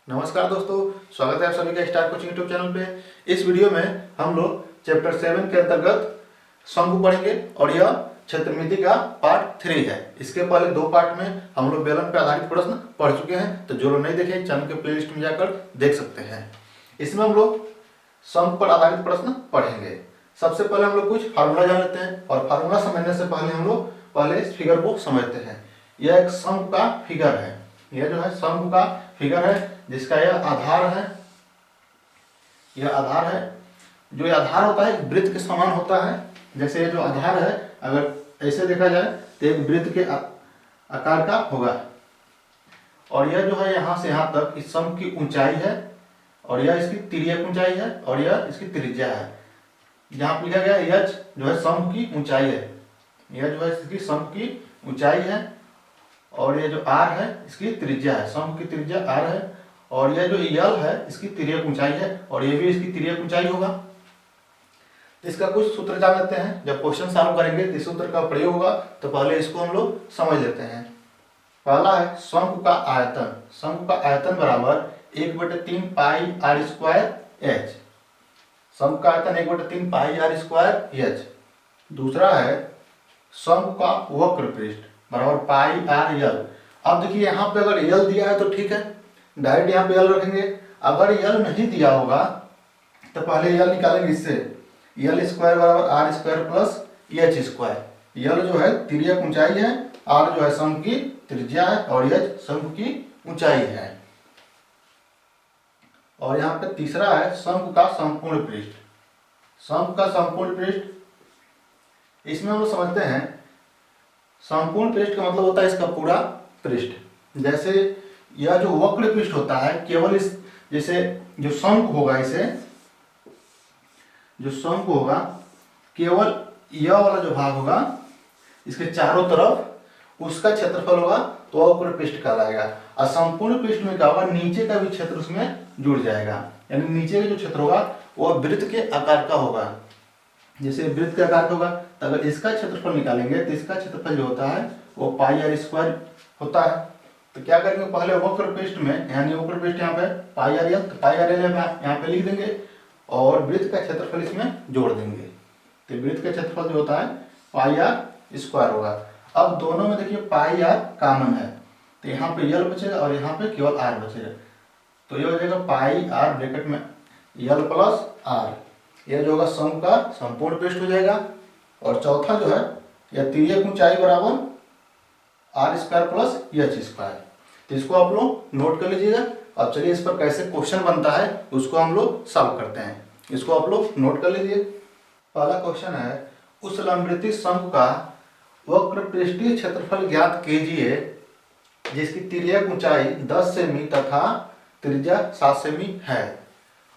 नमस्कार दोस्तों, स्वागत है आप सभी का स्टार कोचिंग यूट्यूब चैनल पे। इस वीडियो में हम लोग चैप्टर 7 के अंतर्गत शंकु पढ़ेंगे और यह क्षेत्रमिति का पार्ट 3 है। इसके पहले 2 पार्ट में हम लोग बेलन पर आधारित प्रश्न पढ़ चुके हैं, तो जो लोग नहीं देखे चैनल के प्लेलिस्ट में जाकर देख सकते हैं। इसमें हम लोग शंकु पर आधारित प्रश्न पढ़ेंगे। सबसे पहले हम लोग कुछ फार्मूला जान लेते हैं और फार्मूला समझने से पहले हम लोग पहले इस फिगर को समझते हैं। यह एक शंकु का फिगर है। यह जो है शंकु का फिगर है जिसका यह आधार है। यह आधार है। जो यह आधार होता है वृत्त के समान होता है। जैसे ये जो आधार है अगर ऐसे देखा जाए तो एक वृत्त के आकार का होगा और यह जो है यहाँ से यहाँ तक इस शंकु की ऊंचाई है और यह इसकी तिर्यक ऊंचाई है और यह इसकी त्रिज्या है। यहाँ पर लिखा गया यह जो है शंकु की ऊंचाई है। यह जो है इसकी शंकु की ऊंचाई है और ये जो आर है इसकी त्रिज्या है। शंकु की त्रिज्या आर है और यह जो यल है इसकी तिर्यक ऊंचाई है और ये भी इसकी तिर्यक ऊंचाई होगा। इसका कुछ सूत्र जान लेते हैं। जब क्वेश्चन सॉल्व करेंगे तो इस सूत्र का प्रयोग होगा, तो पहले इसको हम लोग समझ लेते हैं। पहला है शंकु का आयतन। शंकु का आयतन बराबर 1/3 पाई आर स्क्वायर एच। शंकु का आयतन 1/3 पाई आर स्क्वायर एच। दूसरा है शंकु का वक्र पृष्ठ बराबर पाई आर यल। अब देखिए यहाँ पे अगर यल दिया है तो ठीक है, डायरेक्ट यहाँ पे यल रखेंगे। अगर यल नहीं दिया होगा तो पहले यल निकालेंगे। इससे यल स्क्वायर बराबर are square plus H square. L जो है तिर्यक ऊंचाई है, आर जो है शंकु की त्रिज्या है और एच शंकु की ऊंचाई है। और यहाँ पे तीसरा है शंकु का संपूर्ण पृष्ठ। शंकु का संपूर्ण पृष्ठ इसमें हम लोग समझते हैं। संपूर्ण पृष्ठ का मतलब होता है इसका पूरा पृष्ठ। जैसे यह जो वक्र पृष्ठ होता है केवल इस जैसे जो शंकु होगा, इसे जो शंकु होगा केवल यह वाला जो भाग होगा इसके चारों तरफ उसका क्षेत्रफल होगा तो वक्र पृष्ठ कहलाएगा। और संपूर्ण पृष्ठ में क्या होगा, नीचे का भी क्षेत्र उसमें जुड़ जाएगा। यानी नीचे का जो क्षेत्र होगा वह वृत्त के आकार का होगा। जैसे वृत्त के आकार का होगा तो अगर इसका क्षेत्रफल निकालेंगे तो इसका क्षेत्रफल जो होता है वो पाई आर स्क्वायर होता है। तो क्या करेंगे, पहले वक्र पृष्ठ में यानी वक्र पृष्ठ यहाँ पे पाई आर एल, तो पाई आर एल यहाँ पे लिख देंगे और वृत्त का क्षेत्रफल इसमें जोड़ देंगे। तो वृत्त का क्षेत्रफल जो होता है पाई आर स्क्वायर होगा। अब दोनों में देखिए पाई आर कॉमन है तो यहाँ पे यल बचेगा और यहाँ पे केवल आर बचेगा। तो ये हो जाएगा पाई आर ब्रैकेट में यल प्लस आर। यह जो होगा शंकु का संपूर्ण पृष्ठ हो जाएगा। और चौथा जो है यह तिर्यक ऊंचाई बराबर are square plus H square. तो इसको आप लोग नोट कर लीजिएगा। अब चलिए इस पर कैसे क्वेश्चन बनता है उसको हम लोग सॉल्व करते हैं। इसको आप लोग नोट कर लीजिए। पहला क्वेश्चन है उस लंबवृत्तीय शंकु का वक्र पृष्ठीय क्षेत्रफल ज्ञात कीजिए जिसकी तिर्यक ऊंचाई 10 सेमी तथा त्रिज्या 7 सेमी है।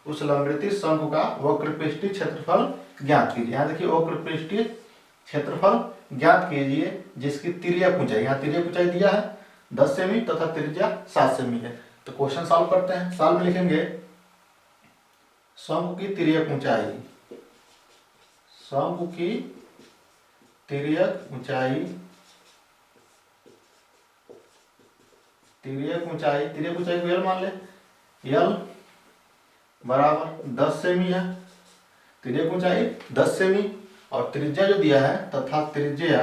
उस लंबवृत्तीय शंकु का वक्र पृष्ठीय क्षेत्रफल ज्ञात कीजिए। यहाँ देखिए वक्र पृष्ठीय क्षेत्रफल ज्ञात कीजिए जिसकी तिर्यक ऊंचाई, यहाँ तिर्यक ऊंचाई दिया है 10 सेमी तथा त्रिज्या 7 सेमी है। तो क्वेश्चन सॉल्व करते हैं। सॉल्व में लिखेंगे शंकु की तिर्यक ऊंचाई, शंकु की तिर्यक ऊंचाई, तिर्यक ऊंचाई, तिर्यक ऊंचाई को यल मान ले, यल बराबर 10 सेमी है। तिर्यक ऊंचाई 10 सेमी और त्रिज्या जो दिया है तथा त्रिज्या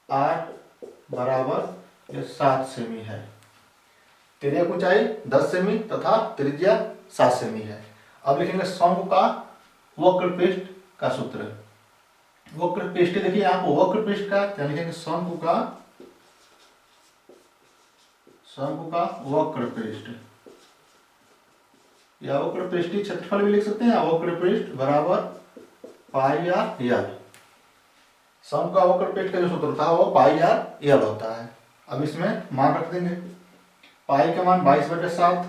आर बराबर 7 सेमी है। तिर्यक ऊंचाई 10 सेमी तथा त्रिज्या 7 सेमी है। अब लिखेंगे शंकु का वक्र पृष्ठ का सूत्र। वक्र पृष्ठ देखिए यहाँ पर वक्र पृष्ठ का क्या लिखेंगे, शंकु का वक्र पृष्ठ या वक्र पृष्ठीय क्षेत्रफल भी लिख सकते हैं। वक्र पृष्ठ बराबर पाई आर यल। शंकु का वक्र पृष्ठ का जो सूत्र था वो पाई आर यल होता है। अब इसमें मान रख देंगे। पाई का मान 22/7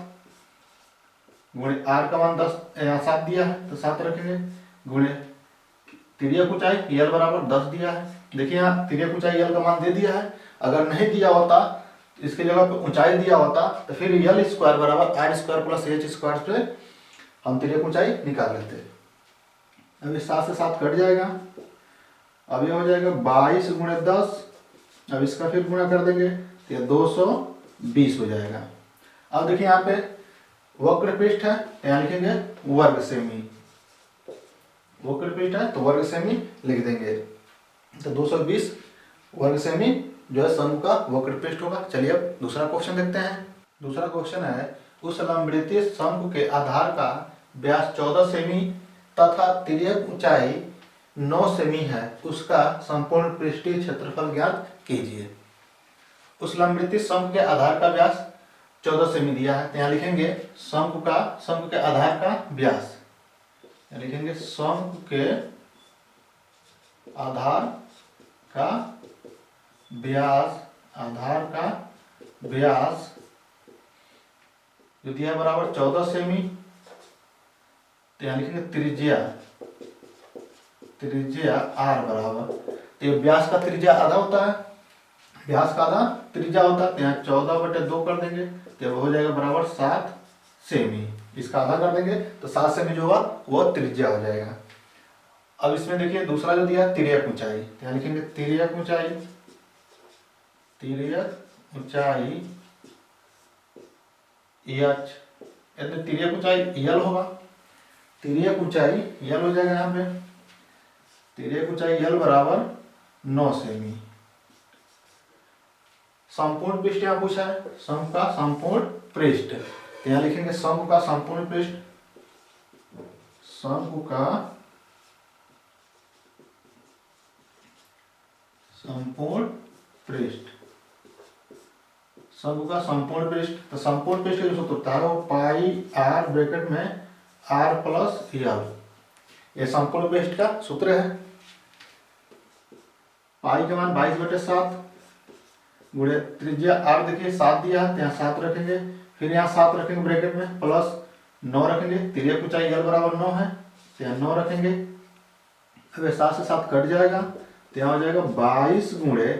गुणे आर का मान 10, यहाँ 7 दिया है तो 7 रखेंगे गुणे तिर्यक ऊंचाई यल बराबर 10 दिया है। देखिए यहाँ तिर्यक ऊंचाई यल का मान दे दिया है। अगर नहीं दिया होता इसके जगह पे ऊंचाई दिया होता तो फिर यल स्क्वायर बराबर are square plus H square से हम तिर्यक ऊंचाई निकाल लेते। अब 7 से 7 कट जाएगा। अब ये हो जाएगा 22 × 10 अब इसका फिर गुणा कर देंगे तो ये 220 हो जाएगा। अब देखिए यहाँ पे वक्र पृष्ठ है तो यहाँ लिखेंगे वर्ग सेमी, वक्र पृष्ठ है तो वर्ग सेमी लिख देंगे। तो 220 वर्ग सेमी जो है शंकु का वक्र पृष्ठ होगा। चलिए अब दूसरा क्वेश्चन देखते हैं। दूसरा क्वेश्चन है उस लंबवृत्तीय शंकु के आधार का व्यास 14 सेमी तथा तिर्यक ऊंचाई 9 सेमी है, उसका संपूर्ण पृष्ठीय क्षेत्रफल ज्ञात कीजिए। उस लंबवृत्तीय शंकु के आधार का व्यास 14 सेमी दिया है तो यहाँ लिखेंगे शंकु के आधार का व्यास, लिखेंगे शंकु के आधार का व्यास जो दिया है बराबर 14 सेमी। तो यहाँ लिखेंगे त्रिज्या r बराबर, तो ये व्यास का त्रिज्या आधा होता है, व्यास का आधा त्रिज्या होता है तो यहाँ 14/2 कर देंगे तो हो जाएगा बराबर 7 सेमी। इसका आधा कर देंगे तो 7 सेमी जो होगा वो त्रिज्या हो जाएगा। अब इसमें देखिए दूसरा जो दिया है तिर्यक ऊंचाई, तो यहाँ लिखेंगे तिर्यक ऊंचाई h, तिर्यक ऊंचाई यल होगा, तिर्यक ऊंचाई यल हो जाएगा। यहाँ पे तिर्यक ऊंचाई यल बराबर 9 सेमी। संपूर्ण पृष्ठ यहाँ पूछा है, शंकु का संपूर्ण पृष्ठ, तो यहाँ लिखेंगे शंकु का संपूर्ण पृष्ठ, शंकु का संपूर्ण पृष्ठ, शंकु का संपूर्ण पृष्ठ। तो संपूर्ण पृष्ठ का जो सूत्र होता है वो पाई r ब्रैकेट में r प्लस यल, ये संपूर्ण पृष्ठ का सूत्र है। पाई का मान 22/7 गुणे त्रिज्या r देखिए 7 दिया है तो यहाँ 7 रखेंगे, फिर यहाँ 7 रखेंगे ब्रैकेट में प्लस 9 रखेंगे, तिर्यक ऊंचाई यल बराबर 9 है तो यहाँ 9 रखेंगे। अब 7 से 7 कट जाएगा तो यहाँ हो जाएगा 22 गुणे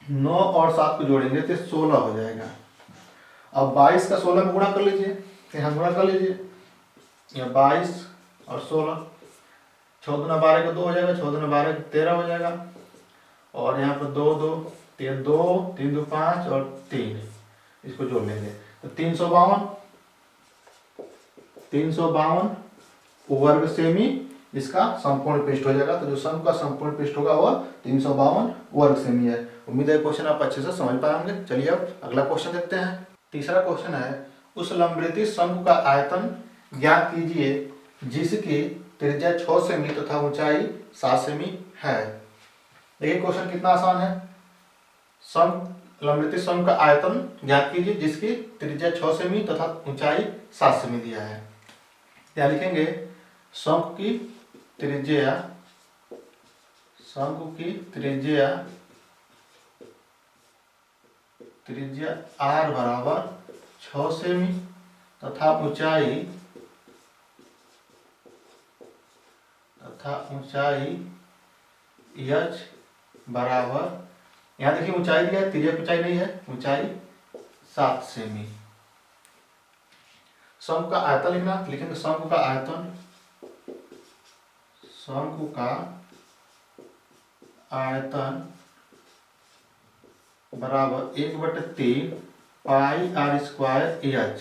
9 और 7 को जोड़ेंगे तो 16 हो जाएगा। अब 22 का 16 में गुणा कर लीजिए, तो यहाँ गुणा कर लीजिए, यहाँ 22 और 16, 6 दूना 12 का 2 हो जाएगा, 6 दूना 12 का 13 हो जाएगा, और यहाँ पर 2 2 3 2 3 2 5 और 3, इसको जोड़ लेंगे तो 352 वर्ग सेमी इसका संपूर्ण पृष्ठ हो जाएगा। तो जो शंकु का संपूर्ण पृष्ठ होगा वह 352 वर्ग सेमी है। उम्मीद है क्वेश्चन आप अच्छे से समझ पाए होंगे। चलिए अब अगला क्वेश्चन देखते हैं। तीसरा क्वेश्चन है उस लंबवृत्तीय शंकु का आयतन ज्ञात कीजिए जिसकी त्रिज्या 6 सेमी तथा ऊंचाई 7 सेमी है। देखिए क्वेश्चन कितना आसान है। लंबवृत्तीय शंकु का आयतन ज्ञात कीजिए जिसकी त्रिज्या 6 सेमी तथा ऊंचाई 7 सेमी दिया है। क्या लिखेंगे शंकु की त्रिज्या r बराबर 6 सेमी तथा ऊंचाई h बराबर, यहाँ देखिए ऊंचाई दिया है, तिर्यक ऊंचाई नहीं है, ऊंचाई 7 सेमी। शंकु का आयतन लिखना, लिखेंगे शंकु का आयतन बराबर 1/3 पाई r स्क्वायर h,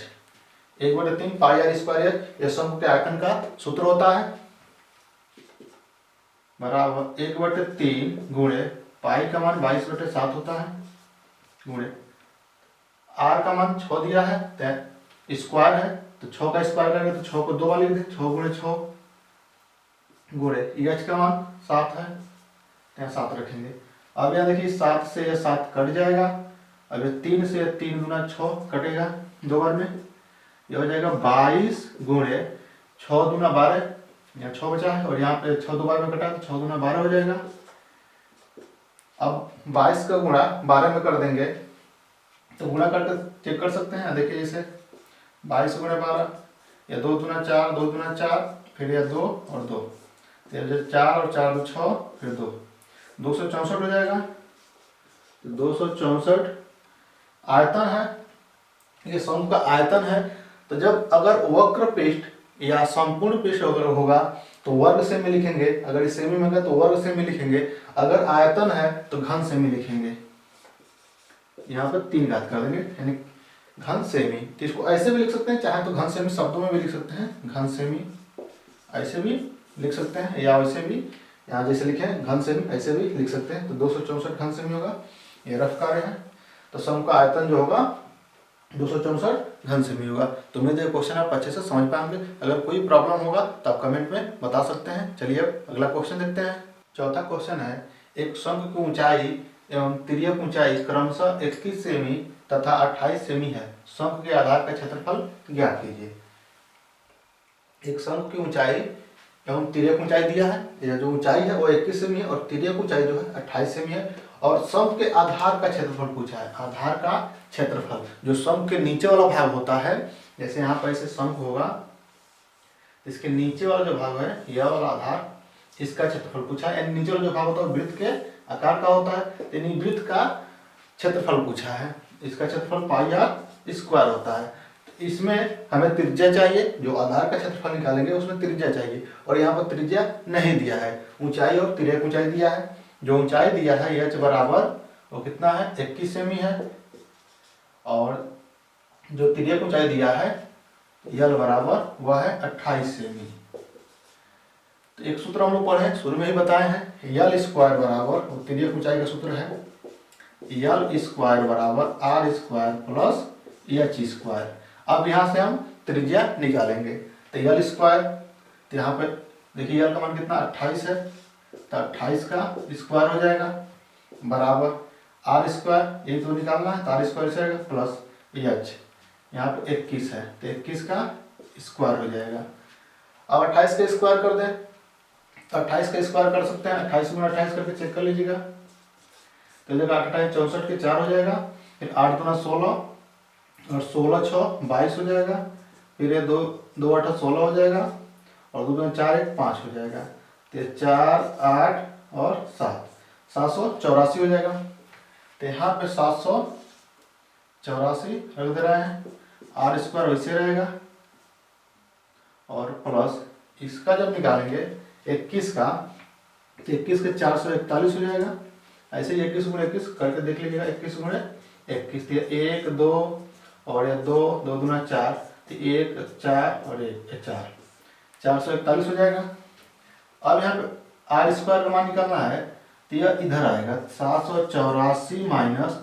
1/3 पाई r स्क्वायर h यह शंकु के आयतन का सूत्र होता है, बराबर 1/3 गुणे पाई का मान 22/7 होता है, गुणे r का मान 6 दिया है तो स्क्वायर है तो 6 का स्क्वायर करेंगे तो 6 को 2 बार लिख दें, 6 गुणे 6 गुणे h का मान 7 है तो यहाँ 7 रखेंगे। अब यहाँ देखिए 7 से यह 7 कट जाएगा, अब ये 3 से 3 गुना 6 कटेगा 2 बार में, यह हो जाएगा 22 गुणे 6 दूना 12, यहाँ 6 बचा है और यहाँ पे 6 2 बार में कटा तो 6 दूना 12 हो जाएगा। अब 22 का गुणा 12 में कर देंगे तो गुणा करके चेक कर सकते हैं। देखिए जैसे 22 गुणे 12, या 2 दूना 4, 2 दूना 4, फिर यह 2 और 2, तो 4 और 4 6, फिर 2, 264 हो जाएगा। तो 264 आयतन है, ये शंकु का आयतन है। तो जब अगर वक्र पृष्ठ या संपूर्ण पृष्ठ अगर होगा तो वर्ग सेमी लिखेंगे, अगर इस सेमी में गए तो वर्ग सेमी लिखेंगे, अगर आयतन है तो घन सेमी लिखेंगे। यहाँ पर 3 घात कर देंगे यानी घन सेमी। तो इसको ऐसे भी लिख सकते हैं, चाहे तो घन सेमी शब्दों में भी लिख सकते हैं, घन सेमी ऐसे भी लिख सकते हैं, या वैसे भी यहाँ जैसे लिखे हैं घन सेमी ऐसे भी लिख सकते हैं। तो 264 घन सेमी होगा, ये रफ कार्य है। तो सम का आयतन जो होगा 264 घन सेमी होगा। तो उम्मीद है क्वेश्चन आप अच्छे से समझ पाएंगे। अगर कोई प्रॉब्लम होगा तो आप कमेंट में बता सकते हैं। चलिए अब अगला क्वेश्चन देखते हैं। चौथा क्वेश्चन है, एक शंख की ऊंचाई एवं तिर्यक ऊंचाई क्रमशः 21 सेमी तथा 28 सेमी है, शंख के आधार का क्षेत्रफल ज्ञात कीजिए। एक शंख की ऊंचाई एवं तिर्यक ऊंचाई दिया है, यह जो ऊंचाई है वो 21 सेमी है और तिर्यक ऊंचाई जो है 28 सेमी है, और शंख के आधार का क्षेत्रफल पूछा है। आधार का क्षेत्रफल जो शंख के नीचे वाला भाग होता है, जैसे यहाँ पर ऐसे शंख होगा, इसके नीचे वाला जो भाग है यह वाला आधार, इसका क्षेत्रफल पूछा है। नीचे वाला जो भाग होता है वृत्त के आकार का होता है, यानी वृत्त का क्षेत्रफल पूछा है। इसका क्षेत्रफल पाई आर स्क्वायर होता है। इसमें हमें त्रिज्या चाहिए, जो आधार का क्षेत्रफल निकालेंगे उसमें त्रिज्या चाहिए, और यहाँ पर त्रिज्या नहीं दिया है। ऊंचाई और तिर्यक ऊंचाई दिया है। जो ऊंचाई दिया है एच बराबर वो कितना है 21 सेमी है, और जो तिर्यक ऊंचाई दिया है यल बराबर वह है 28 सेमी। तो एक सूत्र हम लोग पढ़े शुरू में ही बताए हैं, यल स्क्वायर बराबर, तिर्यक ऊंचाई का सूत्र है यल स्क्वायर बराबर are square plus H square. अब यहाँ से हम त्रिज्या निकालेंगे। तो यल स्क्वायर, तो यहाँ पे देखिए यल का मान कितना 28 है, तो 28 का स्क्वायर हो जाएगा बराबर आर स्क्वायर, ये तो निकालना है तो आर स्क्वायर से आएगा प्लस एच, यहाँ पे 21 है तो 21 का स्क्वायर हो जाएगा। अब 28 का स्क्वायर कर दें तो 28 का स्क्वायर कर सकते हैं, 28 गुना 28 करके चेक कर लीजिएगा। तो जगह 28 64 के 4 हो जाएगा, फिर 8 गुना 16 और 16 6 22 हो जाएगा, फिर ये 2 2 8 16 हो जाएगा, और 2 गुना 4 1 5 हो जाएगा। तो 4 8 और 7 784 हो जाएगा। तो यहाँ पे 784 रख दे रहे हैं, आर स्क्वायर वैसे रहेगा, और प्लस इसका जब निकालेंगे 21 का, तो 21 के 441 हो जाएगा। ऐसे ही 21 गुणे 21 करके देख लीजिएगा, 21 गुणे 21 1 2 और 2 2 गुना 4, तो 1 4 और 1 4 441 हो जाएगा। अब यहाँ पे आर स्क्वायर का मान निकालना है, तो यह इधर आएगा 784 माइनस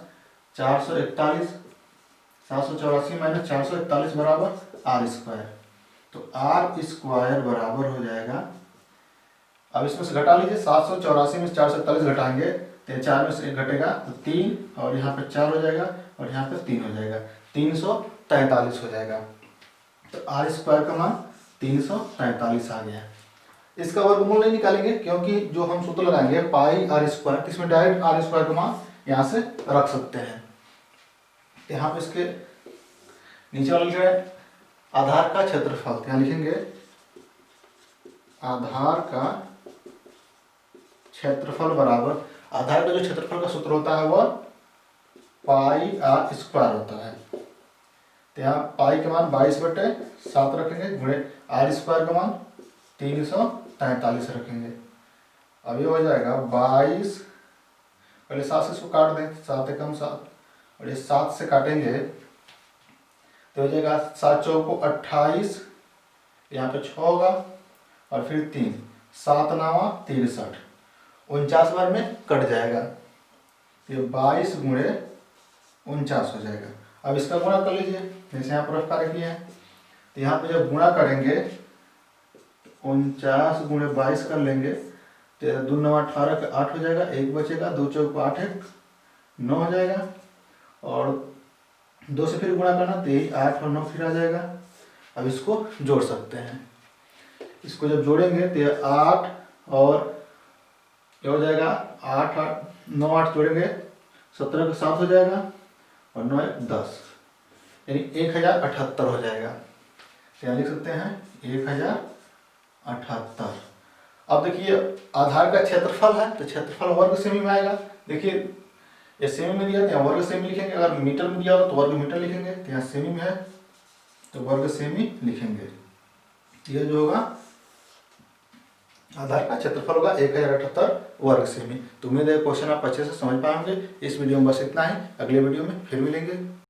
441, 784 माइनस 441 बराबर आर स्क्वायर। तो आर स्क्वायर बराबर हो जाएगा, अब इसमें से घटा लीजिए, 784 में 441 घटाएंगे तो 4 में से 1 घटेगा तो 3, और यहाँ पे 4 हो जाएगा और यहाँ पे 3 हो जाएगा, 343 हो जाएगा। तो आर स्क्वायर का मान 343 आ गया। इसका वर्गमूल नहीं निकालेंगे क्योंकि जो हम सूत्र लगाएंगे पाई आर स्क्वायर, इसमें डायरेक्ट आर स्क्वायर का मान यहाँ से रख सकते हैं। यहाँ पे इसके नीचे वाला लिख रहा है आधार का क्षेत्रफल, यहाँ लिखेंगे आधार का क्षेत्रफल बराबर, आधार का जो क्षेत्रफल का सूत्र होता है वह पाई आर स्क्वायर होता है। तो यहाँ पाई का मान 22/7 रखेंगे, गुणे आर स्क्वायर का मान 343 रखेंगे। अब ये हो जाएगा 22, पहले 7 से इसको काट दें, 7 एकम 7, और ये 7 से काटेंगे तो हो जाएगा 7 चौको 28, यहाँ पे 6 होगा और फिर 3, 7 9 63, 49 बार में कट जाएगा, ये 22 गुणे 49 हो जाएगा। अब इसका गुणा कर लीजिए, जैसे यहाँ पर कार्य किया है, तो यहाँ पे जब गुणा करेंगे 49 गुणे 22 कर लेंगे तो 2 9 18 का 8 हो जाएगा, 1 बचेगा, 2 चौक 8 1 9 हो जाएगा, और 2 से फिर गुणा करना तो यही 8 और 9 फिर आ जाएगा। अब इसको जोड़ सकते हैं, इसको जब जोड़ेंगे तो 8 और क्या हो जाएगा 8 8 9 8 जोड़ेंगे 17 के 7 हो जाएगा, और 9 1 10, यानी 1078 हो जाएगा। तो यहाँ लिख सकते हैं 1078। अब देखिए आधार का क्षेत्रफल है तो क्षेत्रफल वर्ग सेमी में आएगा। देखिए ये सेमी में दिया तो यहाँ वर्ग सेमी लिखेंगे, अगर मीटर में दिया हो तो वर्ग मीटर लिखेंगे, तो यहाँ सेमी में है तो वर्ग सेमी लिखेंगे। यह जो होगा आधार का क्षेत्रफल होगा 1078 वर्ग सेमी। तो उम्मीद है क्वेश्चन आप अच्छे से समझ पाएंगे। इस वीडियो में बस इतना ही, अगले वीडियो में फिर मिलेंगे।